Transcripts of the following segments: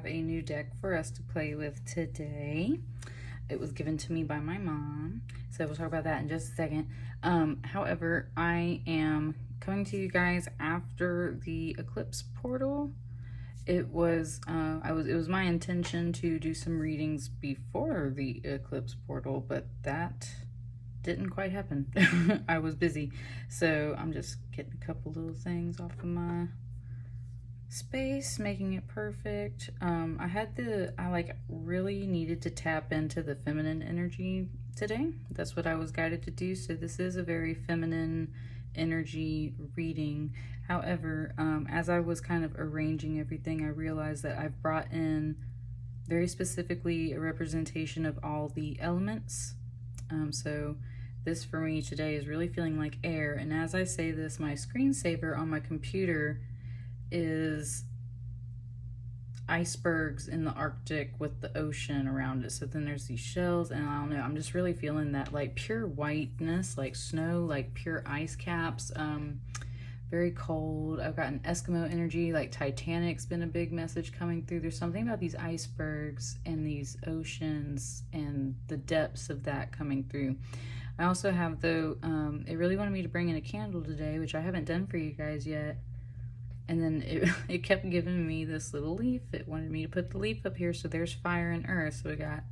have a new deck for us to play with today. It was given to me by my mom, so we'll talk about that in just a second. However, I am coming to you guys after the Eclipse portal. It was my intention to do some readings before the Eclipse portal, but that didn't quite happen. I was busy, so I'm just getting a couple little things off of my space, making it perfect. I really needed to tap into the feminine energy today. That's what I was guided to do. So this is a very feminine energy reading. However, as I was kind of arranging everything, I realized that I've brought in very specifically a representation of all the elements. So this for me today is really feeling like air. And as I say this, my screensaver on my computer is icebergs in the Arctic with the ocean around it. So then there's these shells, and I don't know, I'm just really feeling that like pure whiteness, like snow, like pure ice caps. Very cold. I've got an Eskimo energy, like Titanic's been a big message coming through. There's something about these icebergs and these oceans and the depths of that coming through. I also have, though, it really wanted me to bring in a candle today, which I haven't done for you guys yet. And then it kept giving me this little leaf. It wanted me to put the leaf up here. So there's fire and earth. So we got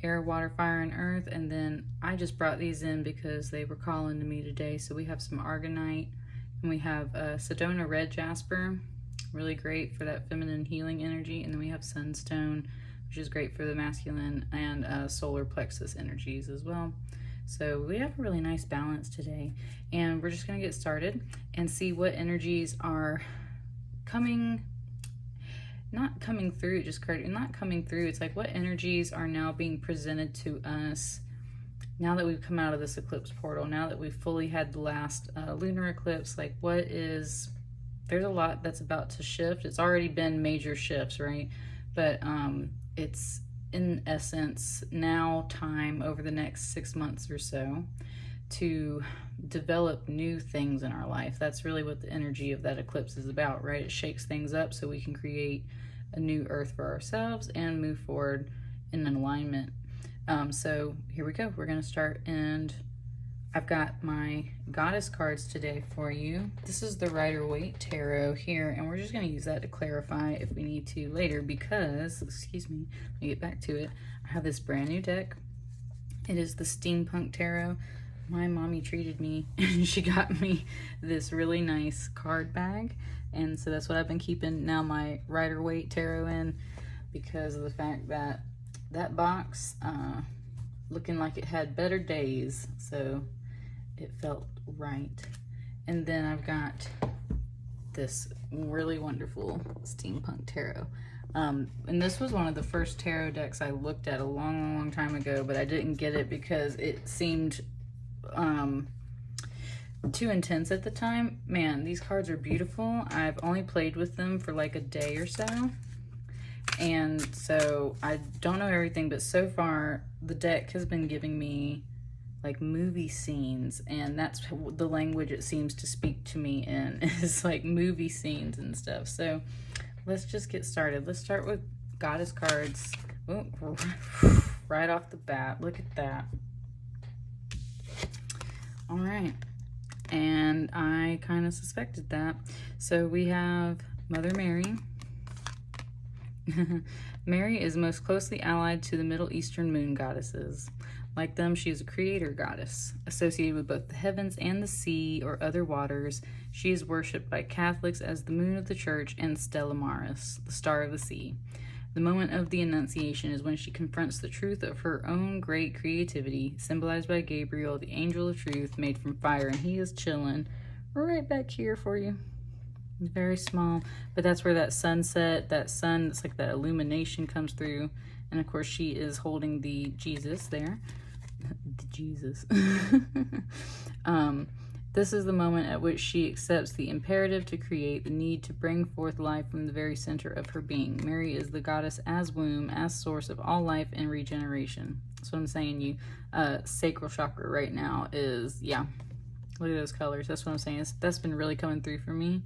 air, water, fire, and earth. And then I just brought these in because they were calling to me today. So we have some Aragonite, and we have Sedona Red Jasper, really great for that feminine healing energy. And then we have Sunstone, which is great for the masculine and solar plexus energies as well. So we have a really nice balance today, and we're just going to get started and see what energies are not coming through, it's like what energies are now being presented to us now that we've come out of this eclipse portal, now that we've fully had the last lunar eclipse. Like there's a lot that's about to shift. It's already been major shifts, right? But it's in essence now time over the next 6 months or so to develop new things in our life. That's really what the energy of that eclipse is about, right? It shakes things up so we can create a new earth for ourselves and move forward in an alignment. So here we go. We're going to start, and I've got my goddess cards today for you. This is the Rider-Waite Tarot here, and we're just going to use that to clarify if we need to later because, excuse me, let me get back to it. I have this brand new deck. It is the Steampunk Tarot. My mommy treated me, and she got me this really nice card bag, and so that's what I've been keeping now my Rider-Waite Tarot in, because of the fact that that box looking like it had better days, so it felt right. And then I've got this really wonderful Steampunk Tarot. And this was one of the first tarot decks I looked at a long time ago, but I didn't get it because it seemed too intense at the time. Man, these cards are beautiful. I've only played with them for like a day or so, and so I don't know everything, but so far the deck has been giving me like movie scenes, and that's the language it seems to speak to me in, is like movie scenes and stuff. So let's just get started. Let's start with goddess cards. Ooh, right off the bat, look at that. All right, and I kind of suspected that. So we have Mother Mary. Mary is most closely allied to the Middle Eastern moon goddesses. Like them, she is a creator goddess. Associated with both the heavens and the sea or other waters, she is worshipped by Catholics as the moon of the church and Stella Maris, the star of the sea. The moment of the Annunciation is when she confronts the truth of her own great creativity, symbolized by Gabriel, the angel of truth, made from fire, and he is chilling right back here for you. Very small, but that's where that sunset, that sun, it's like that illumination comes through. And of course she is holding the Jesus there. The Jesus. This is the moment at which she accepts the imperative to create, the need to bring forth life from the very center of her being. Mary is the goddess as womb, as source of all life and regeneration. That's what I'm saying. You sacral chakra right now is, yeah, look at those colors. That's what I'm saying. That's been really coming through for me.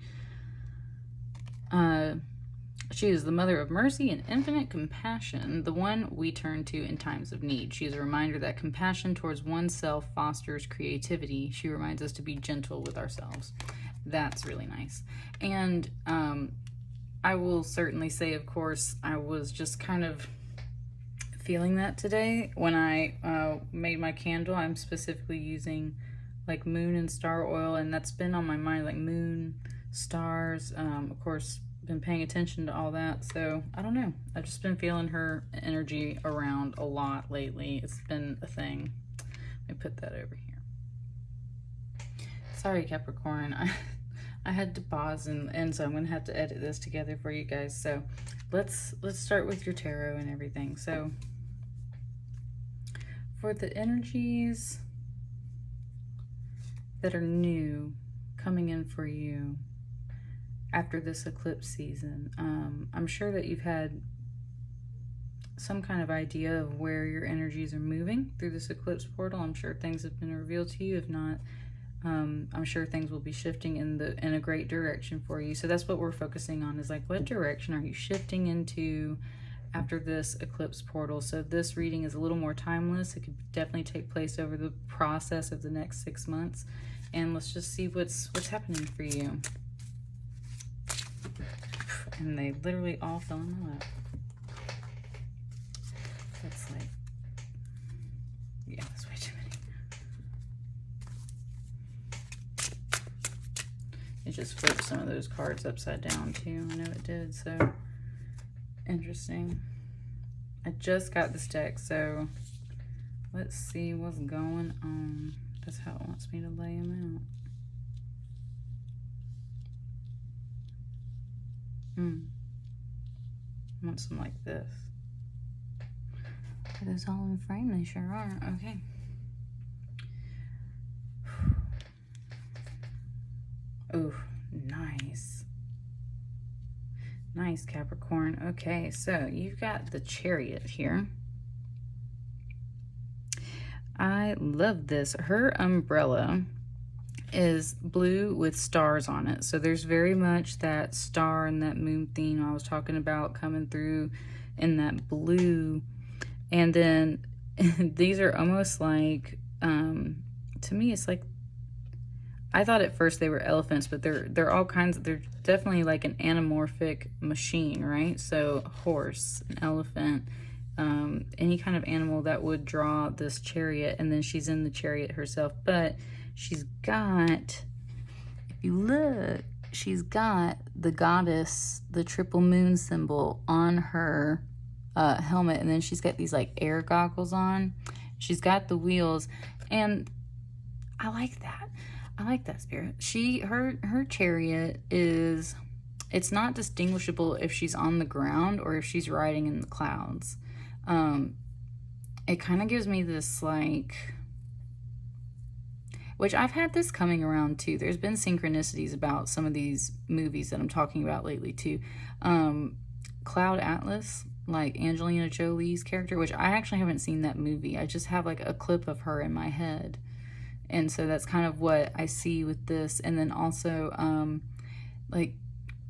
She is the mother of mercy and infinite compassion, the one we turn to in times of need. She is a reminder that compassion towards oneself fosters creativity. She reminds us to be gentle with ourselves. That's really nice. And I will certainly say, of course, I was just kind of feeling that today when I made my candle. I'm specifically using like moon and star oil, and that's been on my mind, like moon, stars, of course, been paying attention to all that. So I don't know, I've just been feeling her energy around a lot lately. It's been a thing. Let me put that over here. Sorry, Capricorn, I had to pause, and so I'm gonna have to edit this together for you guys. So let's start with your tarot and everything. So for the energies that are new coming in for you after this eclipse season, I'm sure that you've had some kind of idea of where your energies are moving through this eclipse portal. I'm sure things have been revealed to you. If not, I'm sure things will be shifting in a great direction for you. So that's what we're focusing on, is like, what direction are you shifting into after this eclipse portal? So this reading is a little more timeless. It could definitely take place over the process of the next 6 months. And let's just see what's happening for you. And they literally all fell in my lap. That's like, yeah, that's way too many. It just flipped some of those cards upside down too. I know it did. So interesting. I just got this deck, so let's see what's going on. That's how it wants me to lay them out. I want some like this. Are those all in frame? They sure are. Okay. Oh, nice. Nice, Capricorn. Okay, so you've got the Chariot here. I love this. Her umbrella is blue with stars on it. So there's very much that star and that moon theme I was talking about coming through in that blue. And then these are almost like, to me, it's like, I thought at first they were elephants, but they're all kinds of, they're definitely like an anamorphic machine, right? So horse, an elephant, any kind of animal that would draw this chariot, and then she's in the chariot herself. But she's got, if you look, she's got the goddess, the triple moon symbol on her helmet, and then she's got these like air goggles on. She's got the wheels, and I like that. I like that, Spirit. Her chariot is, it's not distinguishable if she's on the ground or if she's riding in the clouds. It kind of gives me this like, which I've had this coming around too. There's been synchronicities about some of these movies that I'm talking about lately too. Cloud Atlas, like Angelina Jolie's character, which I actually haven't seen that movie. I just have like a clip of her in my head. And so that's kind of what I see with this. And then also like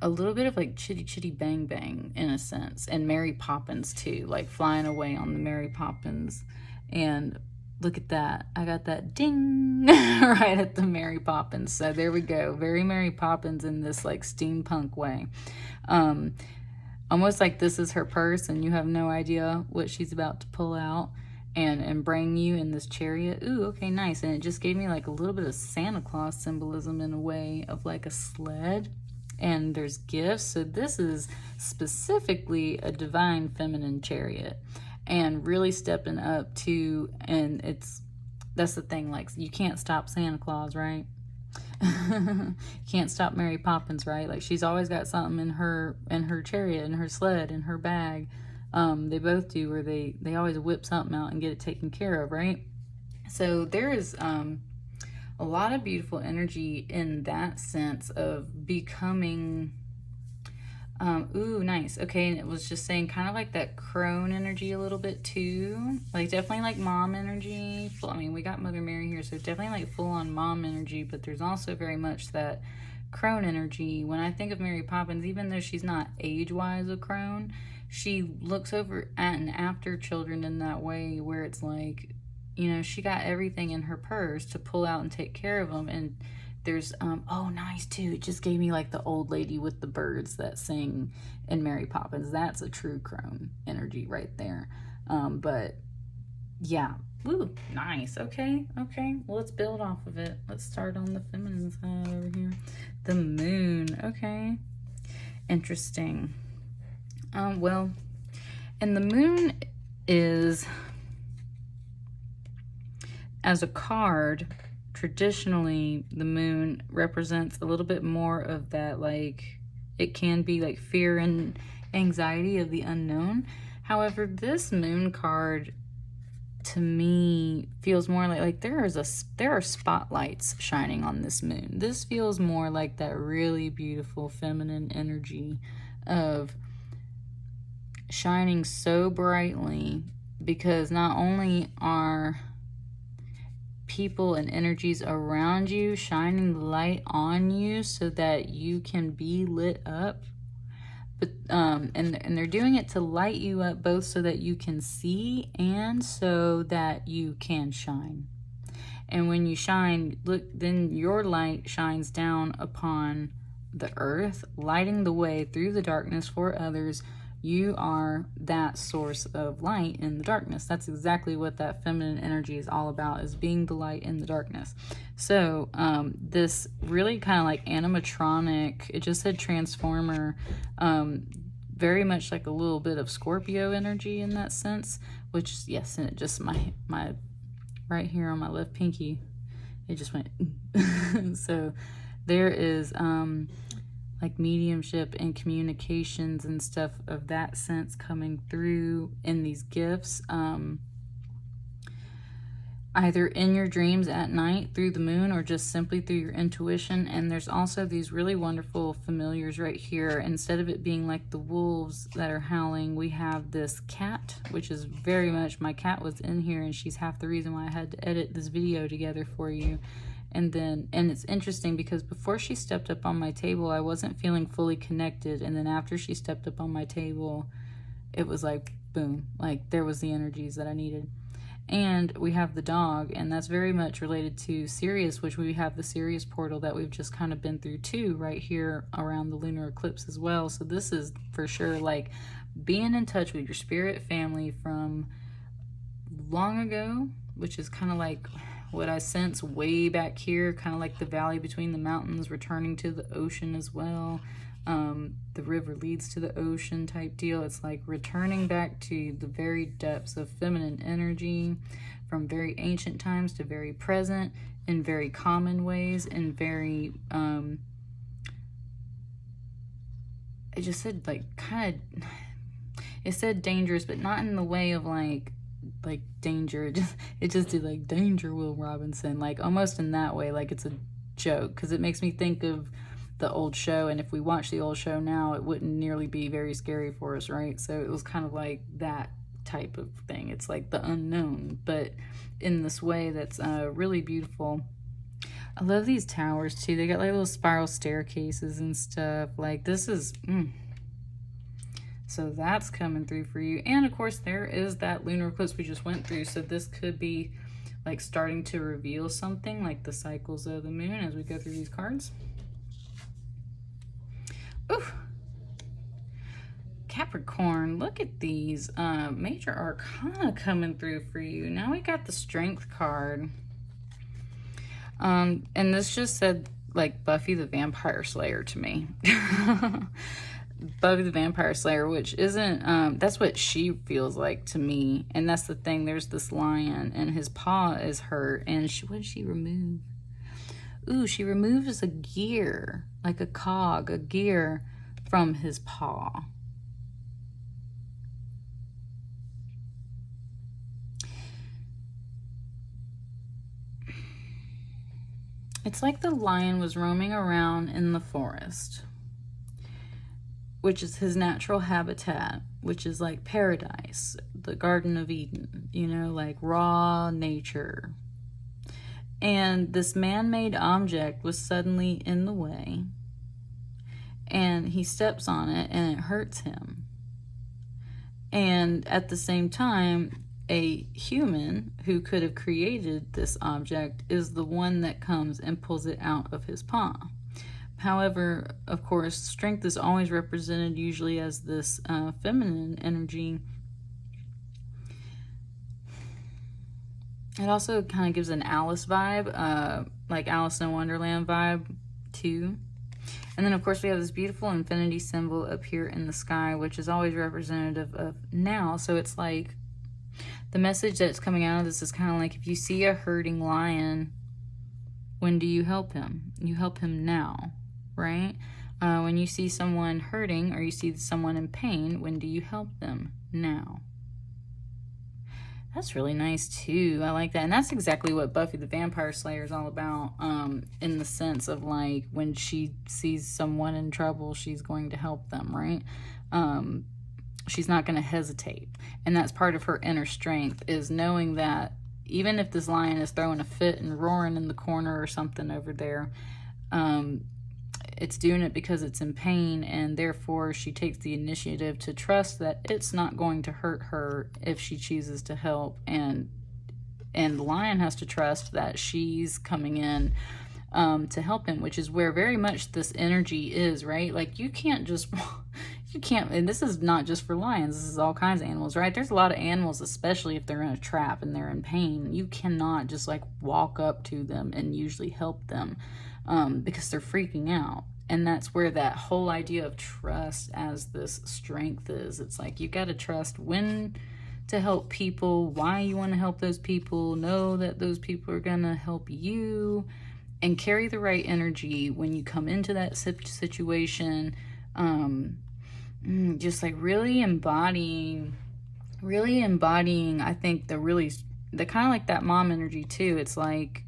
a little bit of like Chitty Chitty Bang Bang in a sense. And Mary Poppins too, like flying away on the Mary Poppins. And look at that. I got that ding right at the Mary Poppins. So there we go. Very Mary Poppins in this like steampunk way. Almost like this is her purse and you have no idea what she's about to pull out and bring you in this chariot. Ooh, okay, nice. And it just gave me like a little bit of Santa Claus symbolism in a way of like a sled. And there's gifts. So this is specifically a divine feminine chariot. And really stepping up to, and that's the thing, like you can't stop Santa Claus, right? Can't stop Mary Poppins, right? Like she's always got something in her chariot, in her sled, in her bag. They both do, where they always whip something out and get it taken care of, right? So there is a lot of beautiful energy in that sense of becoming. Ooh, nice. Okay, and it was just saying kind of like that crone energy a little bit too. Like definitely like mom energy. I mean, we got Mother Mary here, so definitely like full on mom energy, but there's also very much that crone energy. When I think of Mary Poppins, even though she's not age-wise a crone, she looks over at and after children in that way where it's like, you know, she got everything in her purse to pull out and take care of them. And there's, oh, nice too. It just gave me like the old lady with the birds that sing in Mary Poppins. That's a true crone energy right there. But yeah, woo, nice. Okay, well, let's build off of it. Let's start on the feminine side over here. The moon, okay, interesting. Well, and the moon is, as a card, traditionally the moon represents a little bit more of that, like, it can be like fear and anxiety of the unknown. However, this moon card to me feels more like there are spotlights shining on this moon. This feels more like that really beautiful feminine energy of shining so brightly, because not only are people and energies around you shining the light on you so that you can be lit up, but and they're doing it to light you up both so that you can see and so that you can shine. And when you shine, look, then your light shines down upon the earth, lighting the way through the darkness for others. You are that source of light in the darkness. That's exactly what that feminine energy is all about, is being the light in the darkness. So this really kind of like animatronic, it just said transformer, very much like a little bit of Scorpio energy in that sense, which, yes, and it just, my right here on my left pinky, it just went so there is like mediumship and communications and stuff of that sense coming through in these gifts, either in your dreams at night through the moon or just simply through your intuition. And there's also these really wonderful familiars right here. Instead of it being like the wolves that are howling, we have this cat, which is very much, my cat was in here and she's half the reason why I had to edit this video together for you. And it's interesting because before she stepped up on my table, I wasn't feeling fully connected. And then after she stepped up on my table, it was like, boom, like there was the energies that I needed. And we have the dog, and that's very much related to Sirius, which we have the Sirius portal that we've just kind of been through too, right here around the lunar eclipse as well. So this is for sure like being in touch with your spirit family from long ago, which is kind of like what I sense way back here, kind of like the valley between the mountains, returning to the ocean as well. The river leads to the ocean type deal. It's like returning back to the very depths of feminine energy from very ancient times to very present in very common ways and very, it just said like kind of, it said dangerous, but not in the way of like danger. It just did like danger, Will Robinson, like almost in that way, like it's a joke, because it makes me think of the old show, and if we watch the old show now, it wouldn't nearly be very scary for us, right? So it was kind of like that type of thing. It's like the unknown, but in this way that's really beautiful. I love these towers too. They got like little spiral staircases and stuff. Like this is so that's coming through for you. And of course there is that lunar eclipse we just went through, so this could be like starting to reveal something like the cycles of the moon as we go through these cards. Ooh. Capricorn, look at these major arcana coming through for you. Now we got the Strength card. And this just said like Buffy the Vampire Slayer to me. Buffy the Vampire Slayer, which isn't, that's what she feels like to me. And that's the thing, there's this lion and his paw is hurt. And what did she remove? Ooh, she removes a gear, like a cog, a gear from his paw. It's like the lion was roaming around in the forest, which is his natural habitat, which is like paradise, the Garden of Eden, you know, like raw nature. And this man-made object was suddenly in the way, and he steps on it and it hurts him. And at the same time, a human who could have created this object is the one that comes and pulls it out of his paw. However, of course, strength is always represented usually as this feminine energy. It also kind of gives an Alice vibe, like Alice in Wonderland vibe too. And then, of course, we have this beautiful infinity symbol up here in the sky, which is always representative of now. So it's like the message that's coming out of this is kind of like, if you see a hurting lion, when do you help him? You help him now, right? When you see someone hurting or you see someone in pain, when do you help them? Now. That's really nice too. I like that. And that's exactly what Buffy the Vampire Slayer is all about, in the sense of like, when she sees someone in trouble, she's going to help them, right? She's not going to hesitate. And that's part of her inner strength, is knowing that even if this lion is throwing a fit and roaring in the corner or something over there, it's doing it because it's in pain, and therefore she takes the initiative to trust that it's not going to hurt her if she chooses to help, and the lion has to trust that she's coming in to help him, which is where very much this energy is, right? Like, you can't, and this is not just for lions, this is all kinds of animals, right? There's a lot of animals, especially if they're in a trap and they're in pain, you cannot just like walk up to them and usually help them, because they're freaking out. And that's where that whole idea of trust as this strength is. It's like, you got to trust when to help people, why you want to help those people, know that those people are going to help you, and carry the right energy when you come into that situation. Just like really embodying, I think the kind of like that mom energy too. It's like,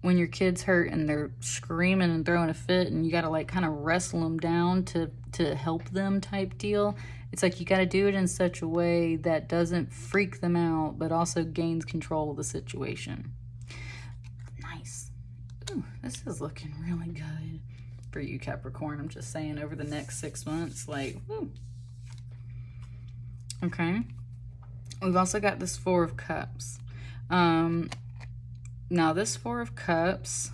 when your kid's hurt and they're screaming and throwing a fit and you got to like kind of wrestle them down to help them type deal. It's like, you got to do it in such a way that doesn't freak them out, but also gains control of the situation. Nice. Ooh, this is looking really good for you, Capricorn. I'm just saying, over the next 6 months, like, woo. Okay. We've also got this Four of Cups. Now, this Four of Cups,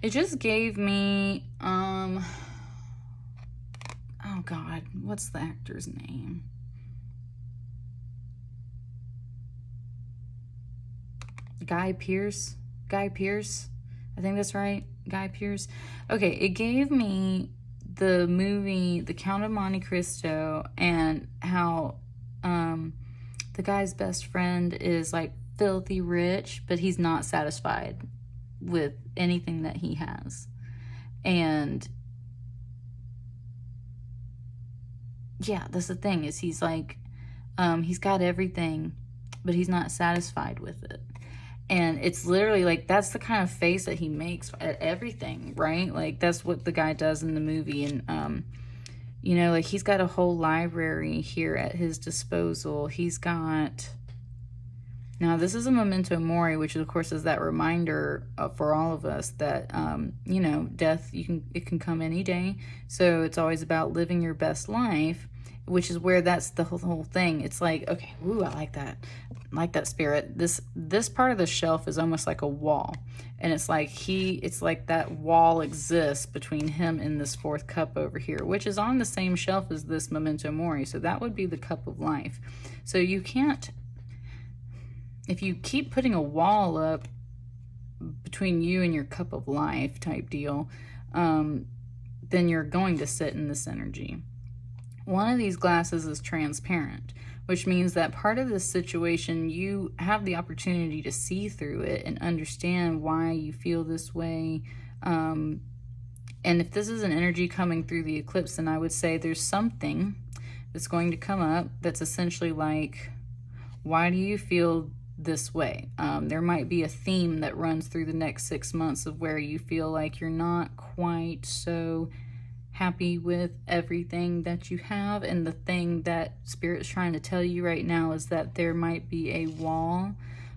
it just gave me, oh God, what's the actor's name? Guy Pearce? I think that's right. Guy Pearce. Okay, it gave me the movie The Count of Monte Cristo, and how the guy's best friend is like filthy rich, but he's not satisfied with anything that he has. And yeah, that's the thing, is he's like, he's got everything, but he's not satisfied with it. And it's literally like, that's the kind of face that he makes at everything, right? Like, that's what the guy does in the movie. And, you know, like, he's got a whole library here at his disposal. He's got, now this is a memento mori, which of course is that reminder for all of us that, you know, death, it can come any day. So it's always about living your best life, which is where that's the whole thing. It's like, okay, ooh, I like that. I like that spirit. This part of the shelf is almost like a wall. And it's like it's like that wall exists between him and this fourth cup over here, which is on the same shelf as this memento mori. So that would be the cup of life. So you can't, if you keep putting a wall up between you and your cup of life type deal, then you're going to sit in this energy. One of these glasses is transparent, which means that part of this situation, you have the opportunity to see through it and understand why you feel this way. And if this is an energy coming through the eclipse, then I would say there's something that's going to come up that's essentially like, why do you feel this way? There might be a theme that runs through the next 6 months of where you feel like you're not quite so happy with everything that you have, and the thing that Spirit's trying to tell you right now is that there might be a wall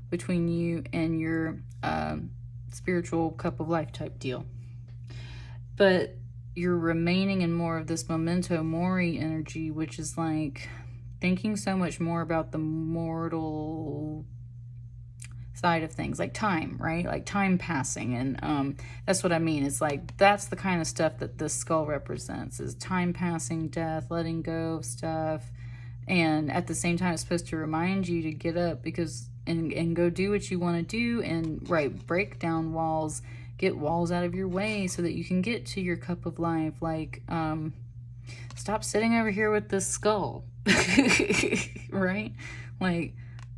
between you and your spiritual cup of life type deal. But you're remaining in more of this memento mori energy, which is like thinking so much more about the mortal side of things, like time, right? Like time passing. And that's what I mean. It's like that's the kind of stuff that this skull represents, is time passing, death, letting go of stuff. And at the same time, it's supposed to remind you to get up because and go do what you want to do, and break down walls, get walls out of your way so that you can get to your cup of life. Like stop sitting over here with this skull. Right? Like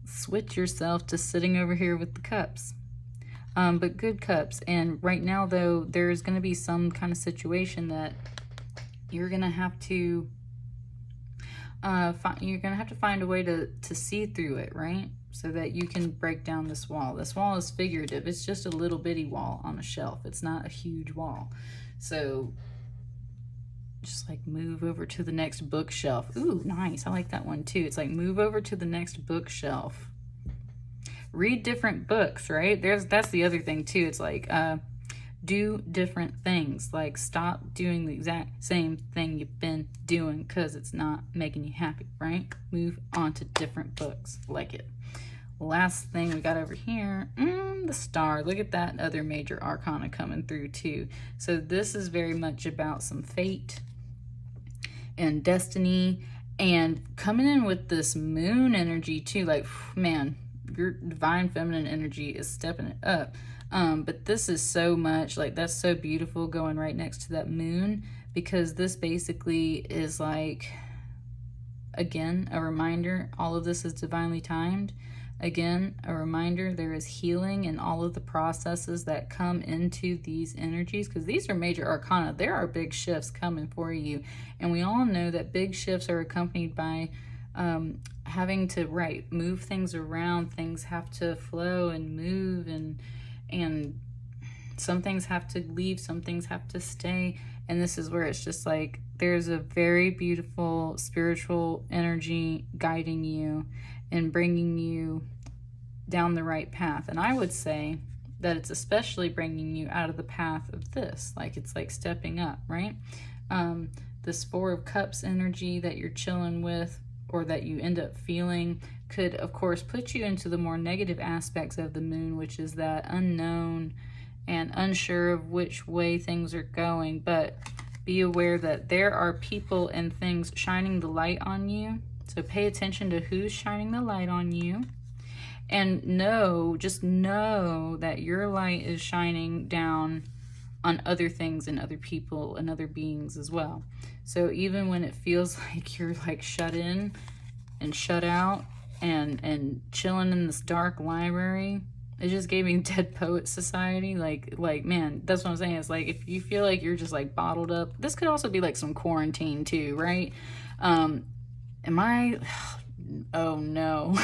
switch yourself to sitting over here with the cups, but good cups. And right now though, there's going to be some kind of situation that you're going to have to find a way to see through it, right? So that you can break down this wall. This wall is figurative. It's just a little bitty wall on a shelf. It's not a huge wall. So just like move over to the next bookshelf. Ooh, nice. I like that one too. It's like move over to the next bookshelf. Read different books, right? That's the other thing too. It's like do different things. Like stop doing the exact same thing you've been doing because it's not making you happy, right? Move on to different books. Like it. Last thing we got over here, the star. Look at that other major arcana coming through too. So this is very much about some fate and destiny, and coming in with this moon energy too. Like, man, your divine feminine energy is stepping it up. But this is so much, like, that's so beautiful going right next to that moon, because this basically is like, again, a reminder, all of this is divinely timed. Again, a reminder, there is healing in all of the processes that come into these energies, because these are major arcana. There are big shifts coming for you. And we all know that big shifts are accompanied by having to, move things around. Things have to flow and move, and some things have to leave, some things have to stay. And this is where it's just like, there's a very beautiful spiritual energy guiding you and bringing you down the right path. And I would say that it's especially bringing you out of the path of this. Like, it's like stepping up, right? This Four of Cups energy that you're chilling with, or that you end up feeling, could, of course, put you into the more negative aspects of the moon, which is that unknown and unsure of which way things are going. But be aware that there are people and things shining the light on you. So pay attention to who's shining the light on you, and just know that your light is shining down on other things and other people and other beings as well. So even when it feels like you're like shut in and shut out and chilling in this dark library, it just gave me Dead Poets Society. Like man, that's what I'm saying. It's like, if you feel like you're just like bottled up, this could also be like some quarantine too, right? Oh no,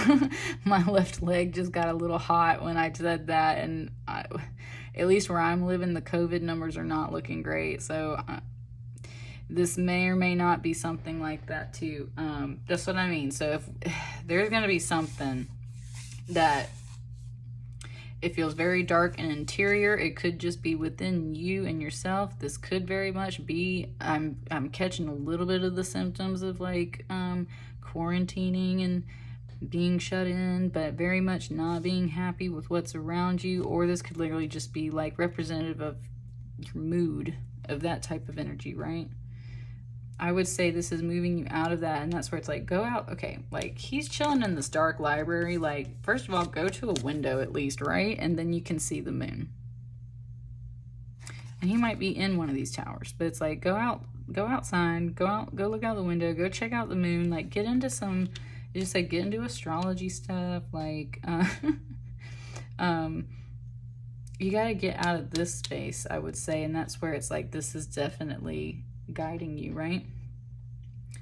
my left leg just got a little hot when I said that, and at least where I'm living, the COVID numbers are not looking great, so this may or may not be something like that too. That's what I mean. So if there's going to be something that it feels very dark and interior, it could just be within you and yourself. This could very much be, I'm catching a little bit of the symptoms of like quarantining and being shut in, but very much not being happy with what's around you. Or this could literally just be like representative of your mood, of that type of energy, right? I would say this is moving you out of that, and that's where it's like, go out. Okay, like, he's chilling in this dark library. Like, first of all, go to a window at least, right? And then you can see the moon. And he might be in one of these towers, but it's like, go outside, go look out the window, go check out the moon, like, get into some, just like, get into astrology stuff, like, you got to get out of this space, I would say. And that's where it's like, this is definitely guiding you, right?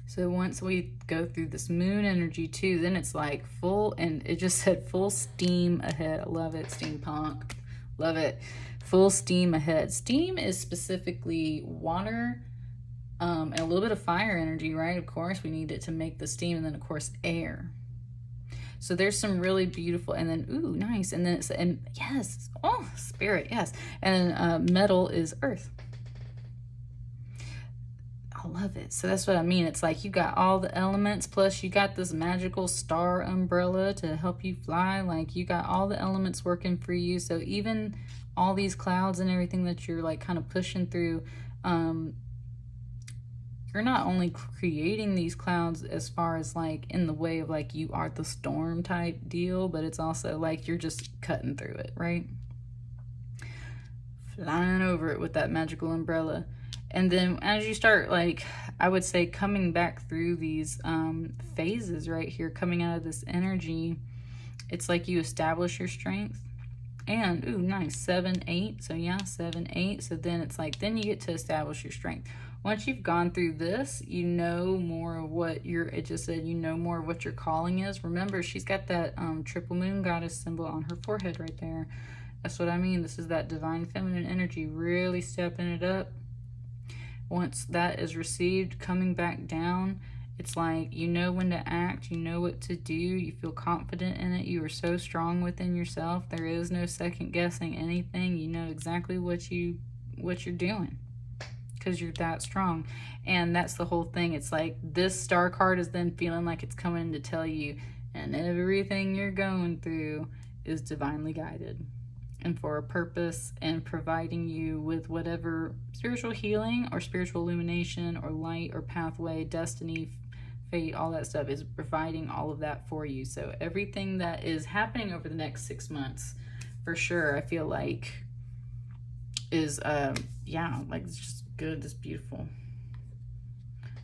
So once we go through this moon energy too, then it's like full, and it just said full steam ahead. I love it. Steampunk, love it. Full steam ahead. Steam is specifically water, and a little bit of fire energy, right? Of course, we need it to make the steam, and then of course air. So there's some really beautiful, and then, ooh, nice. And then it's, and yes, oh, spirit, yes. And metal is earth. I love it. So that's what I mean. It's like you got all the elements, plus you got this magical star umbrella to help you fly. Like you got all the elements working for you. So even all these clouds and everything that you're like kind of pushing through, you're not only creating these clouds as far as like in the way of like you are the storm type deal, but it's also like you're just cutting through it, right? Flying over it with that magical umbrella. And then as you start, like, I would say coming back through these phases right here, coming out of this energy, it's like you establish your strength. And, ooh, nice, 7, 8. So yeah, 7, 8. So then it's like, then you get to establish your strength. Once you've gone through this, you know more of what it just said, you know more of what your calling is. Remember, she's got that triple moon goddess symbol on her forehead right there. That's what I mean. This is that divine feminine energy, really stepping it up. Once that is received, coming back down, it's like you know when to act, you know what to do, you feel confident in it, you are so strong within yourself, there is no second guessing anything, you know exactly what you're doing because you're that strong. And that's the whole thing. It's like this star card is then feeling like it's coming to tell you, and everything you're going through is divinely guided and for a purpose, and providing you with whatever spiritual healing or spiritual illumination or light or pathway, destiny, fate, all that stuff is providing all of that for you. So everything that is happening over the next 6 months, for sure, I feel like is, yeah, like it's just good, it's beautiful.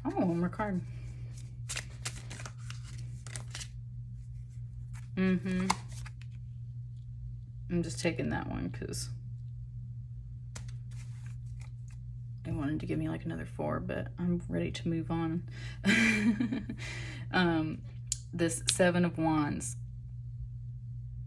Oh, one more card. I'm just taking that one because they wanted to give me like another 4, but I'm ready to move on. This 7 of Wands,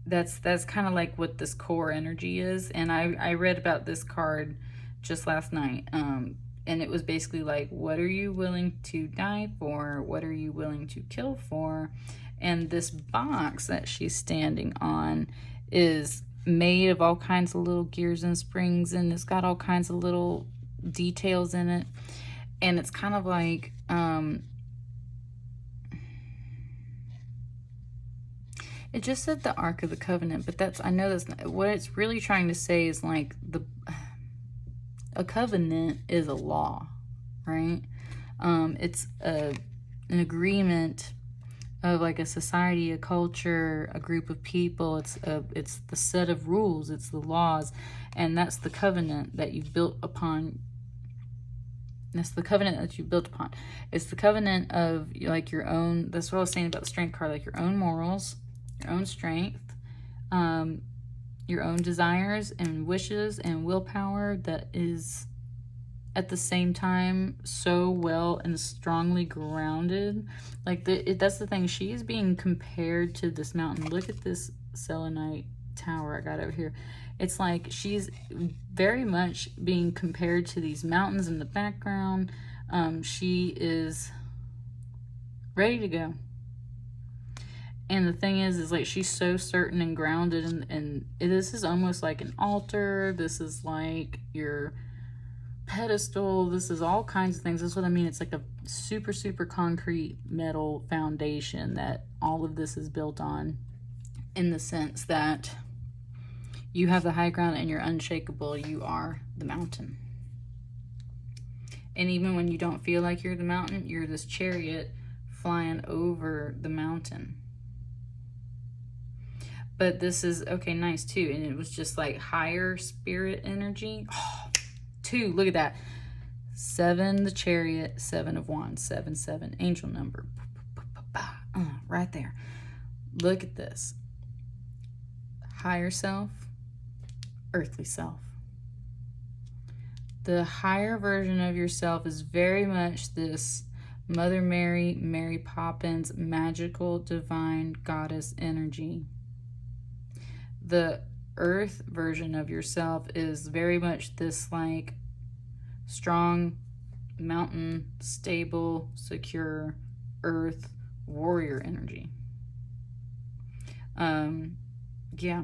that's kind of like what this core energy is. And I read about this card just last night. And it was basically like, what are you willing to die for? What are you willing to kill for? And this box that she's standing on is made of all kinds of little gears and springs, and it's got all kinds of little details in it. And it's kind of like it just said the Ark of the Covenant, but that's, I know that's not, what it's really trying to say is like a covenant is a law, right? It's an agreement of like a society, a culture, a group of people. It's the set of rules, it's the laws, and that's the covenant that you've built upon. That's the covenant that you built upon. It's the covenant of like your own, that's what I was saying about the strength card, like your own morals, your own strength, your own desires and wishes and willpower that is at the same time so well and strongly grounded. Like that's the thing, she is being compared to this mountain. Look at this selenite tower I got over here. It's like she's very much being compared to these mountains in the background. She is ready to go. And the thing is like she's so certain and grounded, and this is almost like an altar. This is like your pedestal. This is all kinds of things. That's what I mean. It's like a super, super concrete metal foundation that all of this is built on, in the sense that you have the high ground and you're unshakable. You are the mountain. And even when you don't feel like you're the mountain, you're this chariot flying over the mountain. But this is, okay, nice too. And it was just like higher spirit energy. Oh, 2, look at that. 7, the chariot, 7 of Wands, 7, 7, angel number. Right there. Look at this. Higher self, earthly self. The higher version of yourself is very much this Mother Mary, Mary Poppins, magical, divine goddess energy. The earth version of yourself is very much this like strong, mountain, stable, secure, earth, warrior energy. Yeah.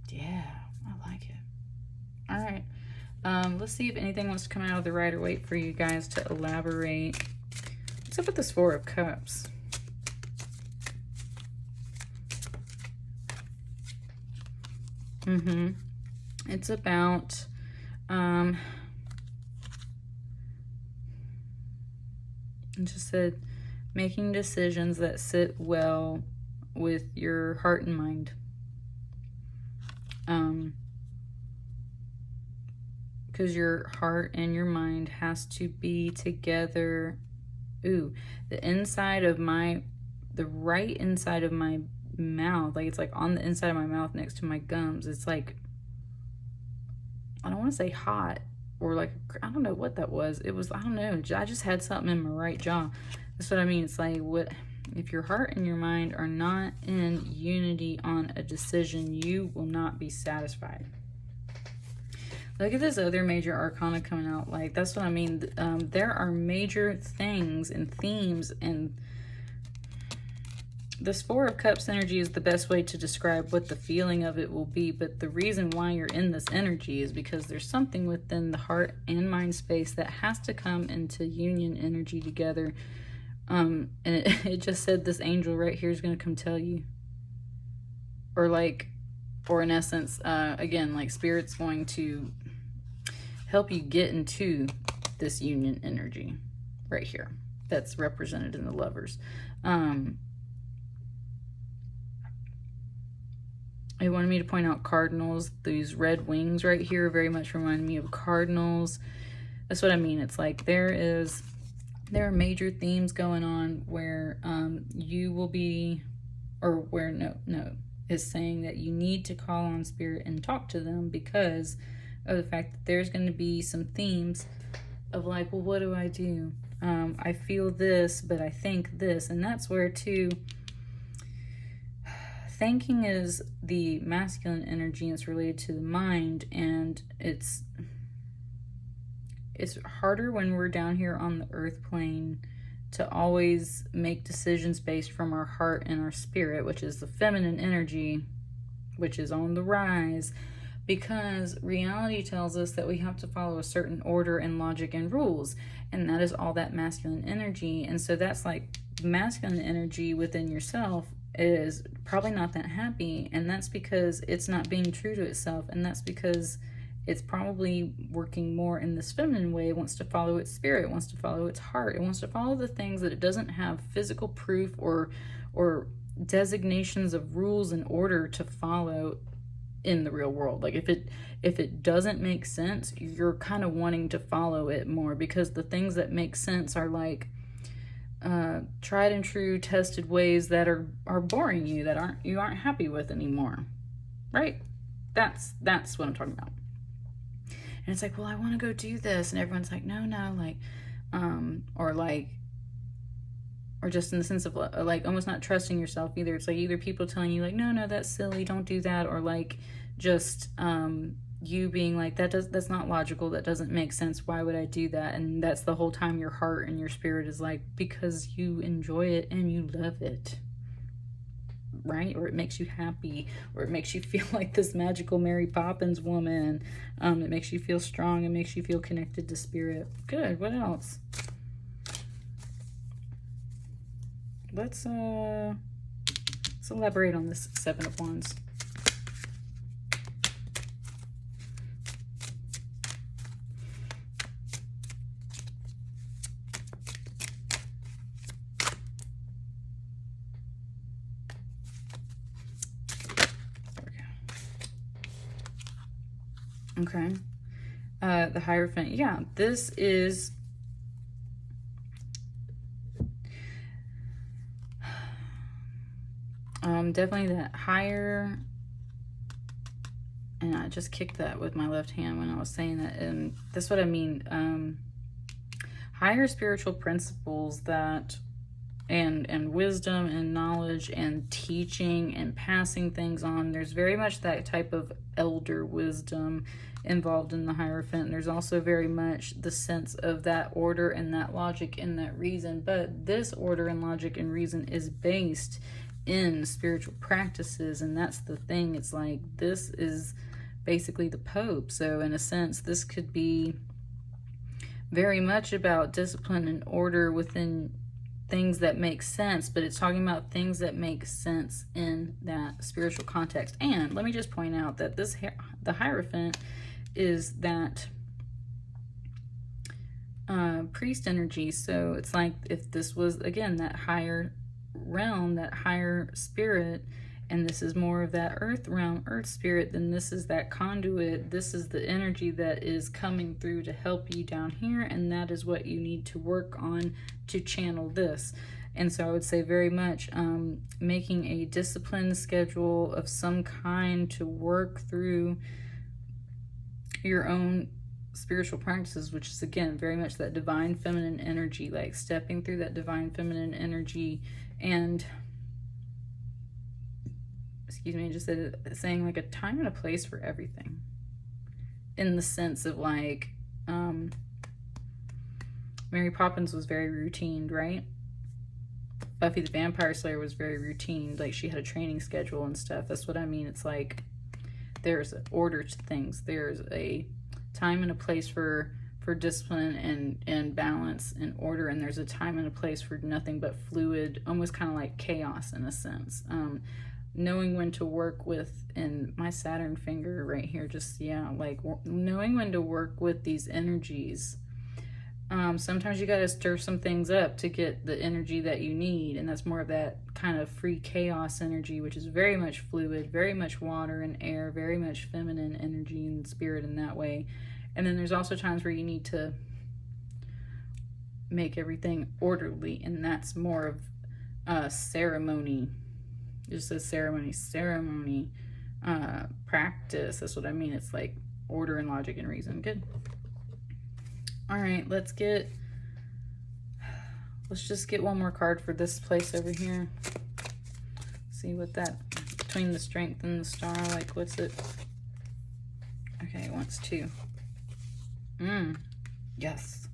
Yeah, I like it. All right. Let's see if anything wants to come out of the Rider-Waite for you guys to elaborate. What's up with this Four of Cups? It's about, it just said, making decisions that sit well with your heart and mind. Because your heart and your mind has to be together. Ooh, the inside of my, the right inside of my mouth, like it's like on the inside of my mouth next to my gums. It's like, I don't want to say hot, or like, I don't know what that was. It was, I don't know. I just had something in my right jaw. That's what I mean. It's like, what if your heart and your mind are not in unity on a decision, you will not be satisfied. Look at this other major arcana coming out. Like, that's what I mean. There are major things and themes, and this Four of Cups energy is the best way to describe what the feeling of it will be. But the reason why you're in this energy is because there's something within the heart and mind space that has to come into union energy together. And it just said this angel right here is going to come tell you. Or like, or in essence, again, like Spirit's going to help you get into this union energy right here that's represented in the Lovers. It wanted me to point out cardinals. These red wings right here very much remind me of cardinals. That's what I mean. It's like there are major themes going on where you will be, or where no is saying that you need to call on Spirit and talk to them because of the fact that there's going to be some themes of like, well, what do I do? I feel this, but I think this. And that's where too, thinking is the masculine energy and it's related to the mind, and it's harder when we're down here on the earth plane to always make decisions based from our heart and our spirit, which is the feminine energy, which is on the rise, because reality tells us that we have to follow a certain order and logic and rules, and that is all that masculine energy. And so that's like masculine energy within yourself is probably not that happy, and that's because it's not being true to itself, and that's because it's probably working more in this feminine way. It wants to follow its spirit, it wants to follow its heart, it wants to follow the things that it doesn't have physical proof or designations of rules and order to follow in the real world. Like if it doesn't make sense, you're kind of wanting to follow it more, because the things that make sense are like tried and true tested ways that are boring you, that you aren't happy with anymore, right? That's what I'm talking about. And it's like, well, I want to go do this, and everyone's like, no, like or just in the sense of like almost not trusting yourself either. It's like either people telling you like, no, that's silly, don't do that, or like just you being like, that's not logical, that doesn't make sense, why would I do that? And that's the whole time your heart and your spirit is like, because you enjoy it and you love it, right? Or it makes you happy, or it makes you feel like this magical Mary Poppins woman. It makes you feel strong, it makes you feel connected to spirit. Good. What else? Let's elaborate on this Seven of Wands. Okay. The Hierophant. Yeah, this is definitely that higher, and I just kicked that with my left hand when I was saying that, and that's what I mean. Higher spiritual principles that and wisdom and knowledge and teaching and passing things on. There's very much that type of elder wisdom involved in the Hierophant. There's also very much the sense of that order and that logic and that reason, but this order and logic and reason is based in spiritual practices. And that's the thing. It's like, this is basically the Pope. So in a sense, this could be very much about discipline and order within things that make sense, but it's talking about things that make sense in that spiritual context. And let me just point out that the Hierophant is that priest energy. So it's like, if this was, again, that higher realm, that higher spirit, and this is more of that earth realm, earth spirit, then this is that conduit. This is the energy that is coming through to help you down here, and that is what you need to work on to channel this. And so I would say very much making a disciplined schedule of some kind to work through your own spiritual practices, which is, again, very much that divine feminine energy, like stepping through that divine feminine energy. And excuse me, just saying like a time and a place for everything, in the sense of like Mary Poppins was very routine, right? Buffy the Vampire Slayer was very routine, like she had a training schedule and stuff. That's what I mean. It's like there's an order to things. There's a time and a place for discipline and balance and order, and there's a time and a place for nothing but fluid, almost kind of like chaos in a sense. Knowing when to work with, and my Saturn finger right here, just, yeah, like knowing when to work with these energies. Sometimes you got to stir some things up to get the energy that you need, and that's more of that kind of free chaos energy, which is very much fluid, very much water and air, very much feminine energy and spirit in that way. And then there's also times where you need to make everything orderly, and that's more of ceremony. It just says ceremony, practice. That's what I mean. It's like order and logic and reason. Good. All right, let's just get one more card for this place over here. See what that, between the Strength and the Star, like what's it? Okay, it wants two. Yes.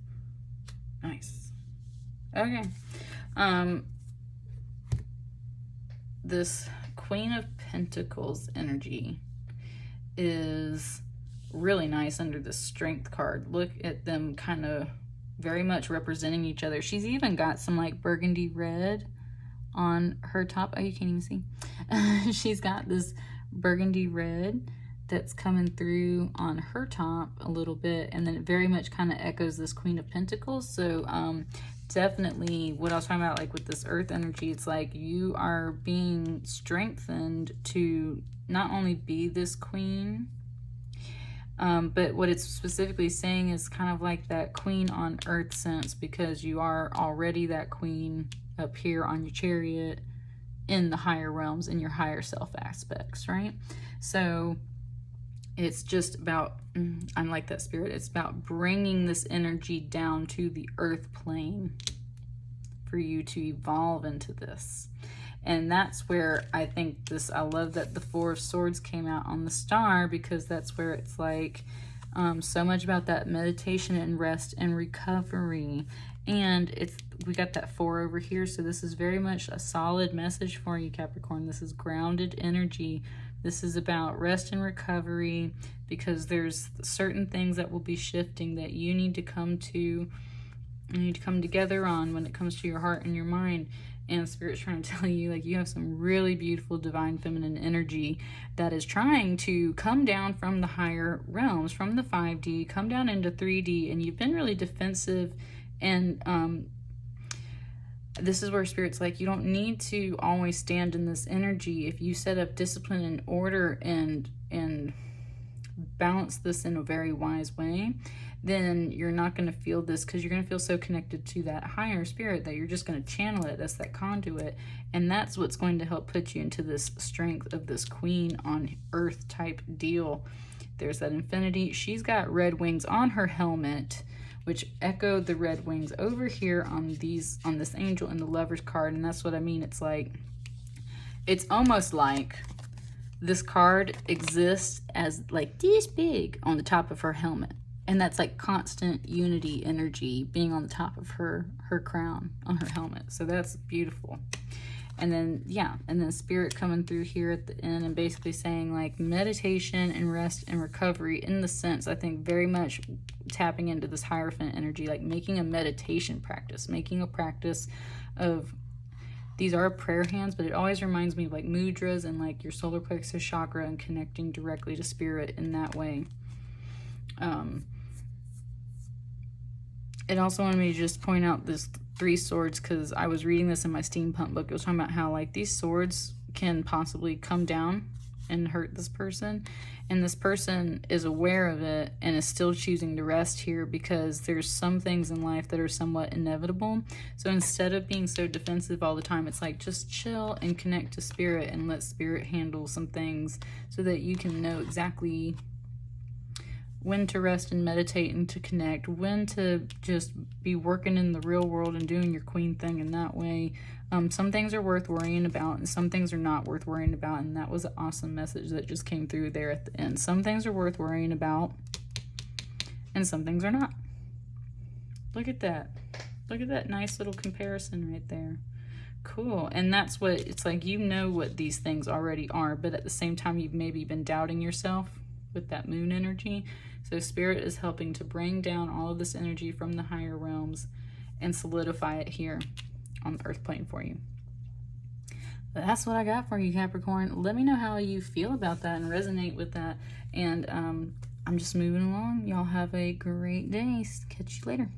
Nice. Okay. This Queen of Pentacles energy is really nice under the Strength card. Look at them kind of very much representing each other. She's even got some like burgundy red on her top. Oh, you can't even see. She's got this burgundy red that's coming through on her top a little bit, and then it very much kind of echoes this Queen of Pentacles. So definitely what I was talking about, like with this earth energy, it's like you are being strengthened to not only be this queen, but what it's specifically saying is kind of like that queen on earth sense, because you are already that queen up here on your chariot in the higher realms, in your higher self aspects, right? So it's just about, I'm like that spirit, it's about bringing this energy down to the earth plane for you to evolve into this. And that's where I think this, I love that the Four of Swords came out on the Star, because that's where it's like so much about that meditation and rest and recovery. And we got that 4 over here, so this is very much a solid message for you, Capricorn. This is grounded energy. This is about rest and recovery, because there's certain things that will be shifting that you need to come together on when it comes to your heart and your mind. And Spirit's trying to tell you, like, you have some really beautiful divine feminine energy that is trying to come down from the higher realms, from the 5D, come down into 3D, and you've been really defensive. And this is where Spirit's like, you don't need to always stand in this energy. If you set up discipline and order and balance this in a very wise way, then you're not going to feel this, because you're going to feel so connected to that higher spirit that you're just going to channel it. That's that conduit. And that's what's going to help put you into this strength of this queen on earth type deal. There's that infinity. She's got red wings on her helmet, which echoed the red wings over here on this angel in the Lover's card. And that's what I mean. It's like, it's almost like this card exists as like this big on the top of her helmet. And that's like constant unity energy being on the top of her crown on her helmet. So that's beautiful. And then, yeah, and then Spirit coming through here at the end and basically saying like meditation and rest and recovery, in the sense, I think very much tapping into this Hierophant energy, like making a meditation practice, making a practice of, these are prayer hands, but it always reminds me of like mudras and like your solar plexus chakra and connecting directly to Spirit in that way. It also wanted me to just point out this 3 swords, because I was reading this in my steampunk book. It was talking about how like these swords can possibly come down and hurt this person, and this person is aware of it and is still choosing to rest here, because there's some things in life that are somewhat inevitable. So instead of being so defensive all the time, it's like just chill and connect to Spirit and let Spirit handle some things, so that you can know exactly when to rest and meditate and to connect, when to just be working in the real world and doing your queen thing in that way. Some things are worth worrying about and some things are not worth worrying about, and that was an awesome message that just came through there at the end. Some things are worth worrying about and some things are not. Look at that. Look at that nice little comparison right there. Cool. And that's what it's like, you know what these things already are, but at the same time you've maybe been doubting yourself with that moon energy. So Spirit is helping to bring down all of this energy from the higher realms and solidify it here on the earth plane for you. But that's what I got for you, Capricorn. Let me know how you feel about that and resonate with that. And I'm just moving along. Y'all have a great day. Catch you later.